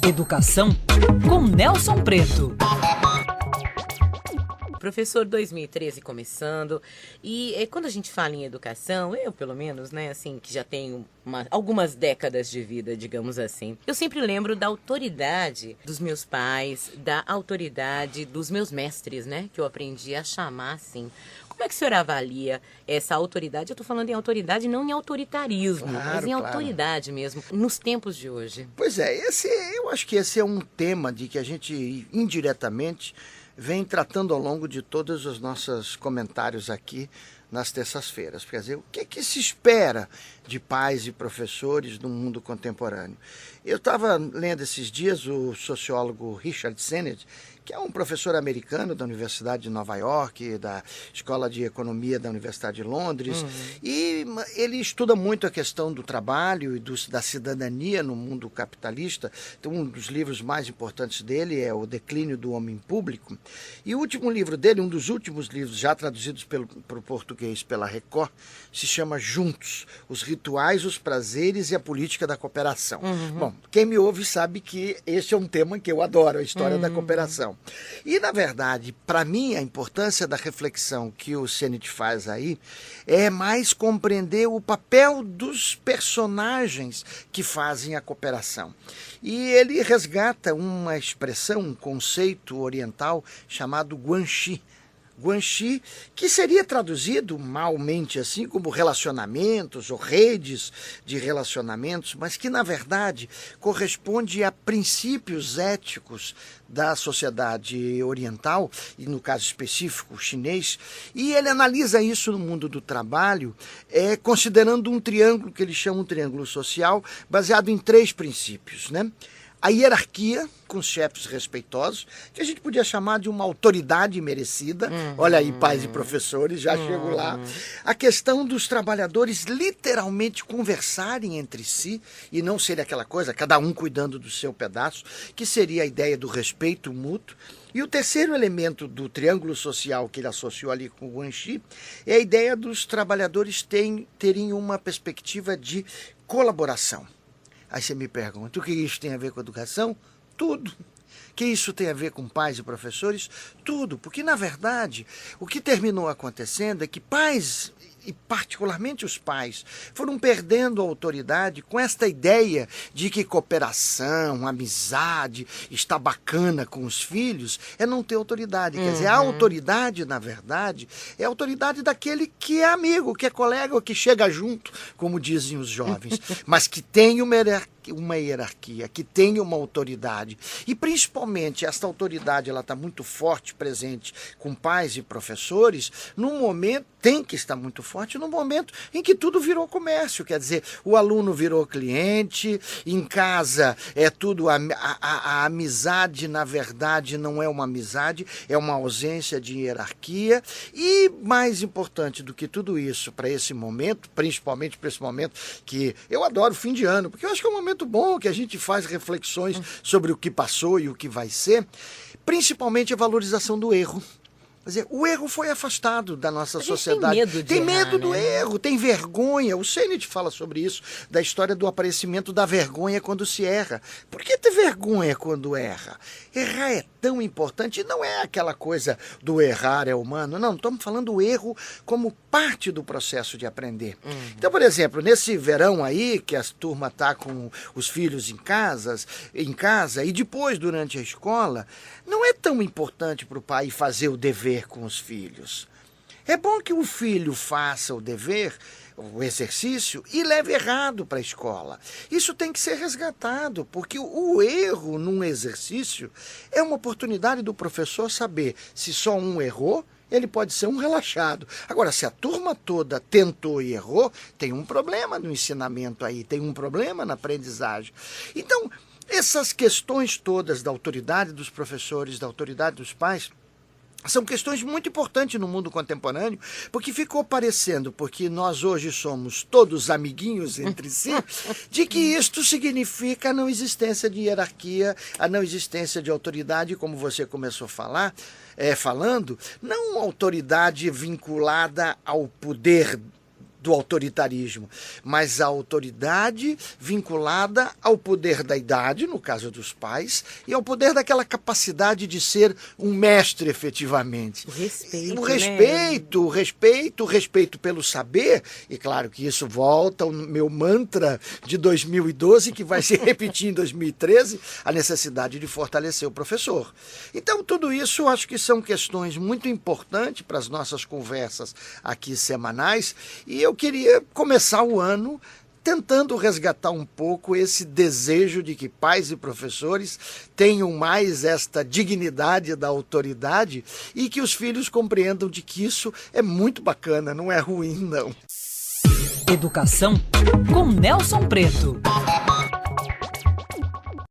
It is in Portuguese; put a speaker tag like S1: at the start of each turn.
S1: Educação com Nelson Preto.
S2: Professor, 2013 começando, e quando a gente fala em educação, eu pelo menos, né, assim, que já tenho algumas décadas de vida, digamos assim, eu sempre lembro da autoridade dos meus pais, da autoridade dos meus mestres, né, que eu aprendi a chamar assim. Como é que o senhor avalia essa autoridade? Eu estou falando em autoridade, não em autoritarismo, mas em autoridade mesmo, nos tempos de hoje.
S3: Pois é, eu acho que esse é um tema de que a gente indiretamente vem tratando ao longo de todos os nossos comentários aqui nas terças-feiras. Quer dizer, o que se espera de pais e professores no mundo contemporâneo? Eu estava lendo esses dias o sociólogo Richard Sennett, que é um professor americano da Universidade de Nova York, da Escola de Economia da Universidade de Londres, e ele estuda muito a questão do trabalho e da cidadania no mundo capitalista. Então, um dos livros mais importantes dele é O Declínio do Homem Público, e o último livro dele, um dos últimos livros já traduzidos para o português pela Record, se chama Juntos, os rituais, os prazeres e a política da cooperação. Bom, quem me ouve sabe que esse é um tema que eu adoro, a história da cooperação. E, na verdade, para mim, a importância da reflexão que o Sennett faz aí é mais compreender o papel dos personagens que fazem a cooperação. E ele resgata uma expressão, um conceito oriental chamado guanxi. Guanxi, que seria traduzido malmente assim como relacionamentos ou redes de relacionamentos, mas que na verdade corresponde a princípios éticos da sociedade oriental, e no caso específico chinês, e ele analisa isso no mundo do trabalho, considerando um triângulo que ele chama um triângulo social, baseado em 3 princípios, né? A hierarquia, com chefes respeitosos, que a gente podia chamar de uma autoridade merecida. Olha aí, pais e professores, já chego lá. A questão dos trabalhadores literalmente conversarem entre si e não ser aquela coisa, cada um cuidando do seu pedaço, que seria a ideia do respeito mútuo. E o terceiro elemento do triângulo social que ele associou ali com o Guanxi é a ideia dos trabalhadores terem uma perspectiva de colaboração. Aí você me pergunta, o que isso tem a ver com educação? Tudo. O que isso tem a ver com pais e professores? Tudo. Porque, na verdade, o que terminou acontecendo é que pais, e particularmente os pais, foram perdendo a autoridade com esta ideia de que cooperação, amizade, estar bacana com os filhos, é não ter autoridade. Quer dizer, a autoridade, na verdade, é a autoridade daquele que é amigo, que é colega, ou que chega junto, como dizem os jovens, mas que tem uma hierarquia, que tem uma autoridade. E, principalmente, esta autoridade ela está muito forte, presente com pais e professores, num momento, tem que estar muito forte, no momento em que tudo virou comércio. Quer dizer, o aluno virou cliente, em casa é tudo, a amizade, na verdade, não é uma amizade, é uma ausência de hierarquia. E, mais importante do que tudo isso, para esse momento, principalmente para esse momento que eu adoro fim de ano, porque eu acho que é um momento bom que a gente faz reflexões sobre o que passou e o que vai ser, principalmente a valorização do erro. Quer dizer, o erro foi afastado da nossa sociedade. Tem medo do erro, tem vergonha. O Sennett fala sobre isso, da história do aparecimento da vergonha quando se erra. Por que ter vergonha quando erra? Errar é tão importante, não é aquela coisa do errar é humano, não, estamos falando do erro como parte do processo de aprender. Então, por exemplo, nesse verão aí, que a turma está com os filhos em casa, e depois durante a escola, não é tão importante para o pai fazer o dever com os filhos. É bom que o filho faça o dever, o exercício, e leve errado para a escola. Isso tem que ser resgatado, porque o erro num exercício é uma oportunidade do professor saber se só um errou, ele pode ser um relaxado. Agora, se a turma toda tentou e errou, tem um problema no ensinamento aí, tem um problema na aprendizagem. Então, essas questões todas da autoridade dos professores, da autoridade dos pais, são questões muito importantes no mundo contemporâneo, porque ficou parecendo, porque nós hoje somos todos amiguinhos entre si, de que isto significa a não existência de hierarquia, a não existência de autoridade, como você começou a falar, falando, não autoridade vinculada ao poder do autoritarismo, mas a autoridade vinculada ao poder da idade, no caso dos pais, e ao poder daquela capacidade de ser um mestre efetivamente.
S2: O respeito,
S3: O
S2: né?
S3: respeito pelo saber, e claro que isso volta ao meu mantra de 2012, que vai se repetir em 2013, a necessidade de fortalecer o professor. Então, tudo isso eu acho que são questões muito importantes para as nossas conversas aqui semanais, e eu queria começar o ano tentando resgatar um pouco esse desejo de que pais e professores tenham mais esta dignidade da autoridade e que os filhos compreendam de que isso é muito bacana, não é ruim, não.
S1: Educação com Nelson Preto.